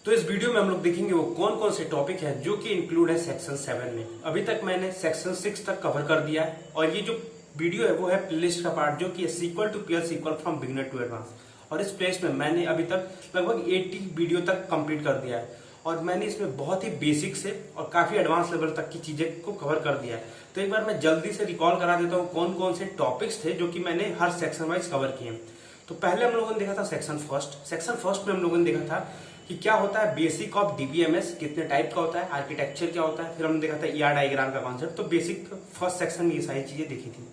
तो इस वीडियो में हम लोग देखेंगे वो कौन कौन से टॉपिक है जो कि इंक्लूड है सेक्शन 7 में। अभी तक मैंने सेक्शन 6 तक कवर कर दिया है और ये जो वीडियो है वो है प्लेलिस्ट का पार्ट जो कि sequel to peer sequel from beginner to advance. और इस प्लेलिस्ट में मैंने अभी तक लगभग 80 वीडियो तक कंप्लीट कर दिया है और मैंने इसमें बहुत ही बेसिक से और काफी एडवांस लेवल तक की चीजें को कवर कर दिया है। तो एक बार मैं जल्दी से रिकॉल करा देता हूँ कौन कौन से टॉपिक्स थे जो कि मैंने हर सेक्शन वाइज कवर किए। तो पहले हम लोगों ने देखा था सेक्शन फर्स्ट में हम लोगों ने देखा था कि क्या होता है बेसिक ऑफ डीबीएमएस, कितने टाइप का होता है, आर्किटेक्चर क्या होता है। फिर हमने देखा था ईआर डायग्राम का कॉन्सेप्ट। तो बेसिक फर्स्ट सेक्शन में ये सारी चीजें देखी थी।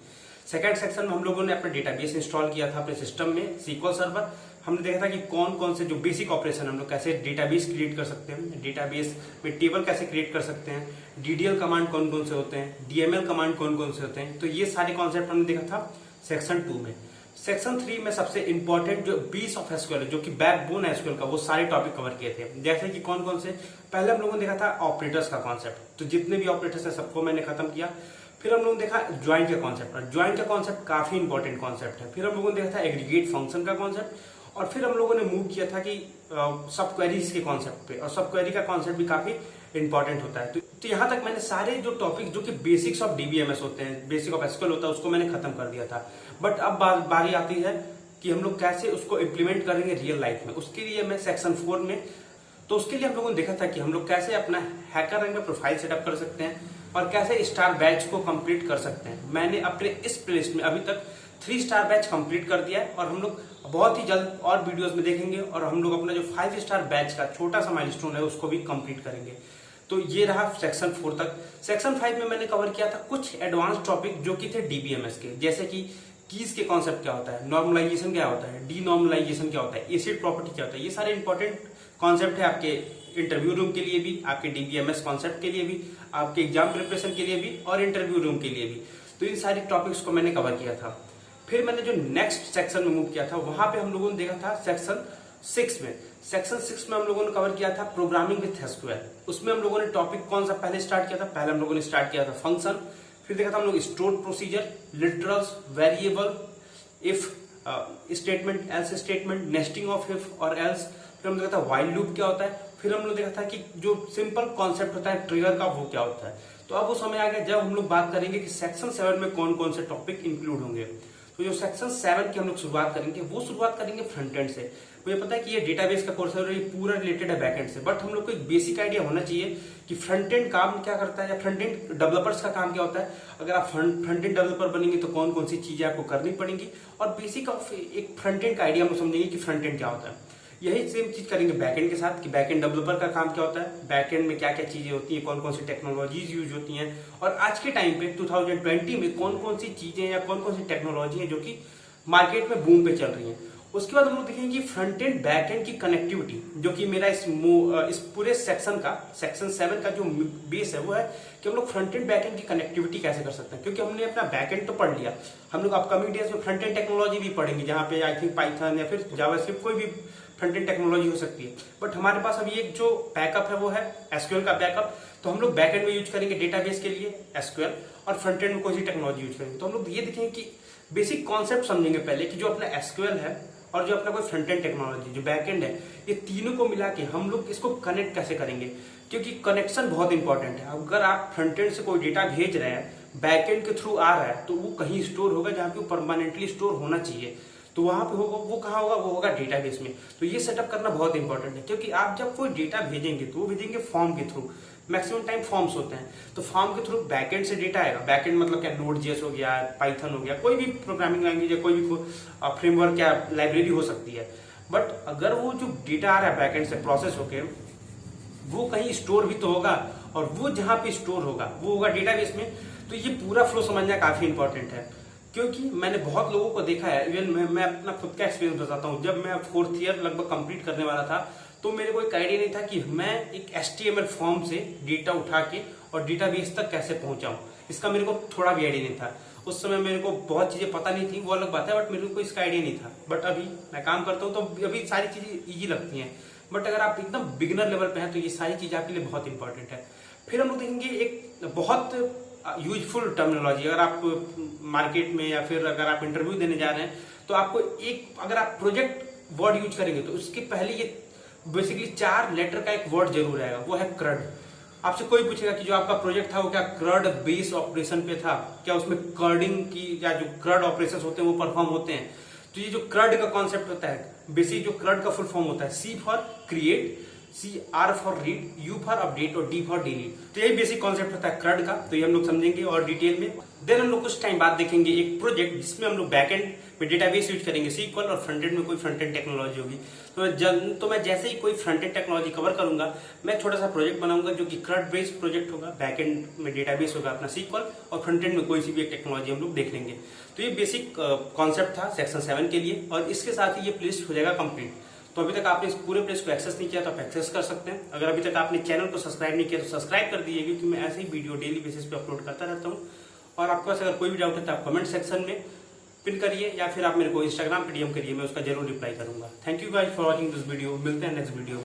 सेकंड सेक्शन में हम लोगों ने अपना डेटाबेस इंस्टॉल किया था अपने सिस्टम में, सीक्वल सर्वर। हमने देखा था कि कौन कौन से जो बेसिक ऑपरेशन हम लोग कैसे डेटाबेस क्रिएट कर सकते हैं, डेटाबेस में टेबल कैसे क्रिएट कर सकते हैं, डीडीएल कमांड कौन कौन से होते हैं, डीएमएल कमांड कौन कौन से होते हैं। तो ये सारे कॉन्सेप्ट हमने देखा था सेक्शन 2 में। सेक्शन 3 में सबसे इंपॉर्टेंट जो बेस ऑफ एसक्यूएल जो कि बैकबोन है एसक्यूएल का, वो सारे टॉपिक कवर किए थे। जैसे कि कौन कौन से, पहले हम लोगों ने देखा था ऑपरेटर्स का कॉन्सेप्ट। तो जितने भी ऑपरेटर्स है सबको मैंने खत्म किया। फिर हम लोगों ने देखा ज्वाइन का कॉन्सेप्ट, और ज्वाइन का कॉन्सेप्ट काफी इंपॉर्टेंट कॉन्सेप्ट है। फिर हम लोगों ने देखा था एग्रीगेट फंक्शन का कॉन्सेप्ट, और फिर हम लोगों ने मूव किया था कि सब क्वेरीज के कॉन्सेप्ट पे, और सब क्वेरी का कॉन्सेप्ट भी काफी इंपॉर्टेंट होता है। तो यहां तक मैंने सारे जो टॉपिक जो कि बेसिक्स ऑफ डीबीएमएस होते हैं, बेसिक ऑफ एसक्यूएल होता है, उसको मैंने खत्म कर दिया था। बट अब बारी आती है कि हम लोग कैसे उसको इम्प्लीमेंट करेंगे रियल लाइफ में। उसके लिए मैं सेक्शन 4 में, तो उसके लिए हम लोगों ने देखा था कि हम लोग कैसे अपना हैकर रैंक में प्रोफाइल सेटअप कर सकते हैं और कैसे स्टार बैच को कंप्लीट कर सकते हैं। मैंने अपने इस प्लेलिस्ट में अभी तक 3 स्टार बैच कंप्लीट कर दिया है और हम लोग बहुत ही जल्द और वीडियोस में देखेंगे और हम लोग अपना जो 5 स्टार बैच का छोटा सा माइलस्टोन है उसको भी कंप्लीट करेंगे। तो ये रहा सेक्शन 4 तक। सेक्शन 5 में मैंने कवर किया था कुछ एडवांस टॉपिक जो कि थे डीबीएमएस के, जैसे कि कीज के कॉन्सेप्ट क्या होता है, नॉर्मलाइजेशन क्या होता है, डीनॉर्मलाइजेशन क्या होता है, एसिड प्रॉपर्टी क्या होता है। ये सारे इंपॉर्टेंट कॉन्सेप्ट है आपके इंटरव्यू रूम के लिए भी, आपके डीबीएमएस कॉन्सेप्ट के लिए भी, आपके एग्जाम प्रिपरेशन के लिए भी और इंटरव्यू रूम के लिए भी। तो इन सारे टॉपिक्स को मैंने कवर किया था। फिर मैंने जो नेक्स्ट सेक्शन में मूव किया था वहां पे हम लोगों ने देखा था सेक्शन 6 में। सेक्शन 6 में हम लोगों ने कवर किया था प्रोग्रामिंग विथ एसक्यूएल। उसमें हम लोगों ने टॉपिक कौन सा पहले स्टार्ट किया था, पहले हम लोगों ने स्टार्ट किया था फंक्शन। फिर देखा था हम लोग store procedure, literals, variable, if statement, else statement, nesting of if और एल्स। फिर हम देखा था व्हाइल लूप क्या होता है। फिर हम लोग देखा था कि जो सिंपल कॉन्सेप्ट होता है ट्रिगर का, वो क्या होता है। तो अब वो समय आ गया जब हम लोग बात करेंगे कि सेक्शन 7 में कौन कौन से टॉपिक इंक्लूड होंगे। तो जो सेक्शन 7 की हम लोग शुरुआत करेंगे वो शुरुआत करेंगे फ्रंट एंड से। मुझे पता है कि ये डेटाबेस का कोर्स है और ये पूरा रिलेटेड है बैकएंड से, बट हम लोग को एक बेसिक आइडिया होना चाहिए कि फ्रंट एंड काम क्या करता है या फ्रंट एंड डेवलपर्स का काम क्या होता है। अगर आप फ्रंट एंड डेवलपर बनेंगे तो कौन कौन सी चीजें आपको करनी पड़ेंगी, और बेसिक ऑफ एक फ्रंट एंड का आइडिया हम समझेंगे कि फ्रंट एंड क्या होता है। यही सेम चीज करेंगे बैकएंड के साथ कि बैकएंड डेवलपर का काम क्या होता है, बैकएंड में क्या क्या चीजें होती हैं, कौन कौन सी टेक्नोलॉजीज यूज होती हैं, और आज के टाइम पे 2020 में कौन कौन सी चीजें या कौन कौन सी टेक्नोलॉजी है जो कि मार्केट में बूम पे चल रही है। उसके बाद हम लोग देखेंगे फ्रंट एंड बैक एंड की कनेक्टिविटी, जो कि मेरा इस पूरे सेक्शन का, सेक्शन 7 का जो बेस है वो है कि हम लोग फ्रंट एंड बैक एंड की कनेक्टिविटी कैसे कर सकते हैं। क्योंकि हमने अपना बैक एंड तो पढ़ लिया, हम लोग अपकमिंग डेज में फ्रंट एंड टेक्नोलॉजी भी पढ़ेंगे, जहां पे आई थिंक पाइथन या फिर जावास्क्रिप्ट कोई भी फ्रंट एंड टेक्नोलॉजी हो सकती है। बट हमारे पास अभी एक जो बैकअप है वो है एसक्यूएल का बैकअप। तो हम लोग बैक एंड में यूज करेंगे डेटाबेस के लिए एसक्यूएल, और फ्रंट एंड में कोई सी टेक्नोलॉजी यूज करेंगे। तो हम लोग ये देखेंगे कि बेसिक कॉन्सेप्ट समझेंगे पहले कि जो अपना एसक्यूएल है और जो अपना कोई फ्रंट एंड टेक्नोलॉजी जो बैक एंड है, ये तीनों को मिला के हम लोग इसको कनेक्ट कैसे करेंगे। क्योंकि कनेक्शन बहुत इंपॉर्टेंट है। अगर आप फ्रंट एंड से कोई डेटा भेज रहे हैं, बैक एंड के थ्रू आ रहा है, तो वो कहीं स्टोर होगा जहां पे वो परमानेंटली स्टोर होना चाहिए। तो वहां पे होगा, वो कहाँ होगा, वो होगा डेटाबेस में। तो ये सेटअप करना बहुत इंपॉर्टेंट है, क्योंकि आप जब कोई डेटा भेजेंगे तो वो भेजेंगे फॉर्म के थ्रू, मैक्सिमम टाइम फॉर्म्स होते हैं। तो फॉर्म के थ्रू बैकएंड से डेटा आएगा। बैकएंड मतलब क्या, नोड.जेएस हो गया, पाइथन हो गया, कोई भी प्रोग्रामिंग लैंग्वेज या कोई भी फ्रेमवर्क या लाइब्रेरी हो सकती है। बट अगर वो जो डेटा आ रहा है बैकएंड से प्रोसेस होके, वो कहीं स्टोर भी तो होगा, और वो जहां पे स्टोर होगा वो होगा डेटाबेस में। तो ये पूरा फ्लो समझना काफी इंपॉर्टेंट है, क्योंकि मैंने बहुत लोगों को देखा है। इवन मैं अपना खुद का एक्सपीरियंस बताता हूँ। जब मैं 4th ईयर लगभग कंप्लीट करने वाला था, तो मेरे को एक आइडिया नहीं था कि मैं एक HTML फॉर्म से डेटा उठा के और डेटाबेस तक कैसे पहुंचाऊं। इसका मेरे को थोड़ा भी आइडिया नहीं था। उस समय मेरे को बहुत चीजें पता नहीं थी, वो अलग बात है, बट मेरे को इसका आइडिया नहीं था। बट अभी मैं काम करता हूँ तो अभी सारी चीजें ईजी लगती हैं। बट अगर आप एकदम बिगिनर लेवल पे हैं तो ये सारी चीजें आपके लिए बहुत इंपॉर्टेंट है। फिर हम लोग देखेंगे एक बहुत यूजफुल टर्मिनोलॉजी। अगर आप मार्केट में या फिर अगर आप इंटरव्यू देने जा रहे हैं, तो आपको एक, अगर आप प्रोजेक्ट वर्ड यूज करेंगे तो उसके पहले ये बेसिकली 4 लेटर का एक वर्ड जरूर आएगा, वो है क्रड। आपसे कोई पूछेगा कि जो आपका प्रोजेक्ट था वो क्या क्रड बेस ऑपरेशन पे था, क्या उसमें कर्डिंग की या जो क्रड ऑपरेशंस होते हैं वो परफॉर्म होते हैं। तो ये जो क्रड का कॉन्सेप्ट होता है, बेसिक जो क्रड का फुल फॉर्म होता है, C for create, CR for read, U for update और D फॉर डिलीट। तो यही बेसिक कॉन्सेप्ट होता है क्रड का। तो ये हम लोग समझेंगे और डिटेल में। देन हम लोग कुछ टाइम बाद देखेंगे एक प्रोजेक्ट जिसमें हम लोग बैकएंड में डेटाबेस यूज करेंगे SQL और फ्रंट एंड में कोई फ्रंट एंड टेक्नोलॉजी होगी। तो मैं जैसे ही कोई फ्रंट एंड टेक्नोलॉजी कवर करूंगा, मैं छोटा सा प्रोजेक्ट बनाऊंगा जो कि क्रड बेस्ड प्रोजेक्ट होगा। बैकएंड में डेटाबेस होगा अपना SQL और फ्रंट एंड में कोई सी भी एक टेक्नोलॉजी हम लोग देख लेंगे। तो ये बेसिक कॉन्सेप्ट था सेक्शन 7 के लिए और इसके साथ ही ये प्लेलिस्ट हो जाएगा कंप्लीट। तो अभी तक आपने इस पूरे प्लेलिस्ट को एक्सेस नहीं किया तो आप एक्सेस कर सकते हैं। अगर अभी तक आपने चैनल को सब्सक्राइब नहीं किया तो सब्सक्राइब कर दीजिए, क्योंकि मैं ऐसे ही वीडियो डेली बेसिस पे अपलोड करता रहता हूँ। और आपके पास अगर कोई भी डाउट है तो आप कमेंट सेक्शन में पिन करिए या फिर आप मेरे को इंस्टाग्राम पे DM करिए, मैं उसका जरूर रिप्लाई करूंगा। Thank you guys for watching this video. मिलते हैं नेक्स्ट वीडियो।